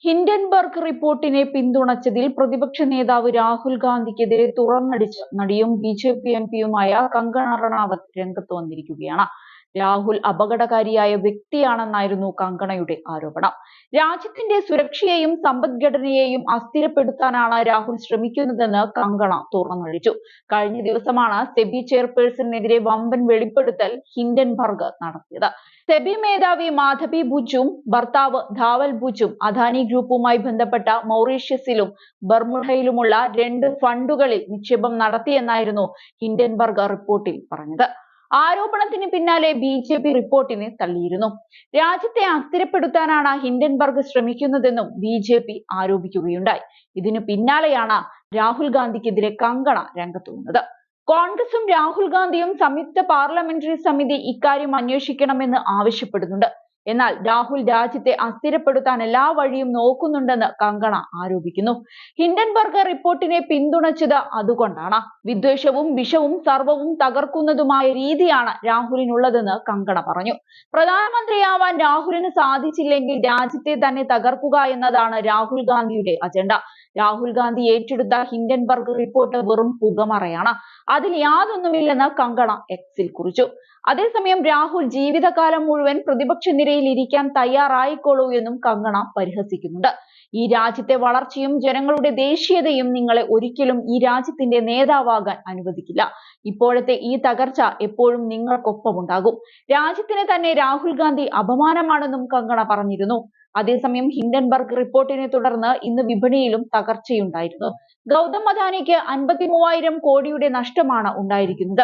Hindenburg റിപ്പോർട്ടിനെ പിന്തുണച്ചതിൽ പ്രതിപക്ഷ നേതാവ് രാഹുൽ ഗാന്ധിക്കെതിരെ തുറന്നടിച്ച് നടിയും ബിജെപി എംപിയുമായ കങ്കണ റണാവത്ത് രംഗത്ത് വന്നിരിക്കുകയാണ്. രാഹുൽ അപകടകാരിയായ വ്യക്തിയാണെന്നായിരുന്നു കങ്കണയുടെ ആരോപണം. രാജ്യത്തിന്റെ സുരക്ഷയെയും സമ്പദ്ഘടനയെയും അസ്ഥിരപ്പെടുത്താനാണ് രാഹുൽ ശ്രമിക്കുന്നതെന്ന് കങ്കണ തുറന്നടിച്ചു. കഴിഞ്ഞ ദിവസമാണ് സെബി ചെയർപേഴ്സണിനെതിരെ വമ്പൻ വെളിപ്പെടുത്തൽ ഹിൻഡൻബർഗ് നടത്തിയത്. സെബി മേധാവി മാധവി ബുജും ഭർത്താവ് ധാവൽ ബുജും അദാനി ഗ്രൂപ്പുമായി ബന്ധപ്പെട്ട മൗറീഷ്യസിലും ബർമുഡയിലുമുള്ള 2 ഫണ്ടുകളിൽ നിക്ഷേപം നടത്തിയെന്നായിരുന്നു ഹിൻഡൻബർഗ് റിപ്പോർട്ടിൽ പറഞ്ഞത്. ആരോപണത്തിന് പിന്നാലെ ബിജെപി റിപ്പോർട്ടിനെ തള്ളിയിരുന്നു. രാജ്യത്തെ അസ്ഥിരപ്പെടുത്താനാണ് ഹിൻഡൻബർഗ് ശ്രമിക്കുന്നതെന്നും ബിജെപി ആരോപിക്കുകയുണ്ടായി. ഇതിനു പിന്നാലെയാണ് രാഹുൽ ഗാന്ധിക്കെതിരെ കങ്കണ രംഗത്ത് വന്നത്. കോൺഗ്രസും രാഹുൽ ഗാന്ധിയും സംയുക്ത പാർലമെന്ററി സമിതി ഇക്കാര്യം അന്വേഷിക്കണമെന്ന് ആവശ്യപ്പെടുന്നുണ്ട്. എന്നാൽ രാഹുൽ രാജ്യത്തെ അസ്ഥിരപ്പെടുത്താൻ എല്ലാ വഴിയും നോക്കുന്നുണ്ടെന്ന് കങ്കണ ആരോപിക്കുന്നു. ഹിൻഡൻബർഗ് റിപ്പോർട്ടിനെ പിന്തുണച്ചത് അതുകൊണ്ടാണ്. വിദ്വേഷവും വിഷവും സർവവും തകർക്കുന്നതുമായ രീതിയാണ് രാഹുലിനുള്ളതെന്ന് കങ്കണ പറഞ്ഞു. പ്രധാനമന്ത്രിയാവാൻ രാഹുലിന് സാധിച്ചില്ലെങ്കിൽ രാജ്യത്തെ തന്നെ തകർക്കുക എന്നതാണ് രാഹുൽ ഗാന്ധിയുടെ അജണ്ട. രാഹുൽ ഗാന്ധി ഏറ്റെടുത്ത ഹിൻഡൻബർഗ് റിപ്പോർട്ട് വെറും പുകമറയാണ്. അതിൽ യാതൊന്നുമില്ലെന്ന് കങ്കണ എക്സിൽ കുറിച്ചു. അതേസമയം രാഹുൽ ജീവിതകാലം മുഴുവൻ പ്രതിപക്ഷ നിരയിൽ ഇരിക്കാൻ തയ്യാറായിക്കോളൂ എന്നും കങ്കണ പരിഹസിക്കുന്നുണ്ട്. ഈ രാജ്യത്തെ വളർച്ചയും ജനങ്ങളുടെ ദേശീയതയും നിങ്ങളെ ഒരിക്കലും ഈ രാജ്യത്തിന്റെ നേതാവാകാൻ അനുവദിക്കില്ല. ഇപ്പോഴത്തെ ഈ തകർച്ച എപ്പോഴും നിങ്ങൾക്കൊപ്പമുണ്ടാകും. രാജ്യത്തിന് തന്നെ രാഹുൽ ഗാന്ധി അപമാനമാണെന്നും കങ്കണ പറഞ്ഞിരുന്നു. അതേസമയം ഹിൻഡൻബർഗ് റിപ്പോർട്ടിനെ തുടർന്ന് ഇന്ന് വിപണിയിലും തകർച്ചയുണ്ടായിരുന്നു. ഗൗതം അദാനിക്ക് 53,000 കോടിയുടെ നഷ്ടമാണ് ഉണ്ടായിരിക്കുന്നത്.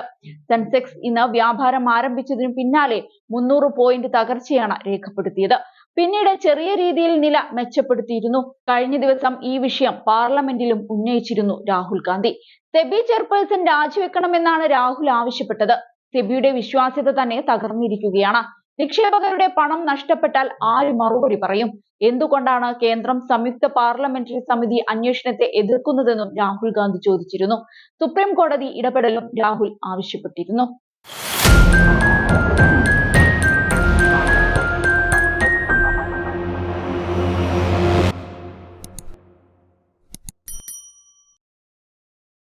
സെൻസെക്സ് ഇന്ന് വ്യാപാരം ആരംഭിച്ചതിനു പിന്നാലെ 300 പോയിന്റ് തകർച്ചയാണ് രേഖപ്പെടുത്തിയത്. പിന്നീട് ചെറിയ രീതിയിൽ നില മെച്ചപ്പെടുത്തിയിരുന്നു. കഴിഞ്ഞ ദിവസം ഈ വിഷയം പാർലമെന്റിലും ഉന്നയിച്ചിരുന്നു രാഹുൽ ഗാന്ധി. സെബി ചെയർപേഴ്സൺ രാജിവെക്കണമെന്നാണ് രാഹുൽ ആവശ്യപ്പെട്ടത്. സെബിയുടെ വിശ്വാസ്യത തന്നെ തകർന്നിരിക്കുകയാണ്. നിക്ഷേപകരുടെ പണം നഷ്ടപ്പെട്ടാൽ ആര് മറുപടി പറയും? എന്തുകൊണ്ടാണ് കേന്ദ്രം സംയുക്ത പാർലമെന്ററി സമിതി അന്വേഷണത്തെ എതിർക്കുന്നതെന്നും രാഹുൽ ഗാന്ധി ചോദിച്ചിരുന്നു. സുപ്രീം കോടതി ഇടപെടലും രാഹുൽ ആവശ്യപ്പെട്ടിരുന്നു.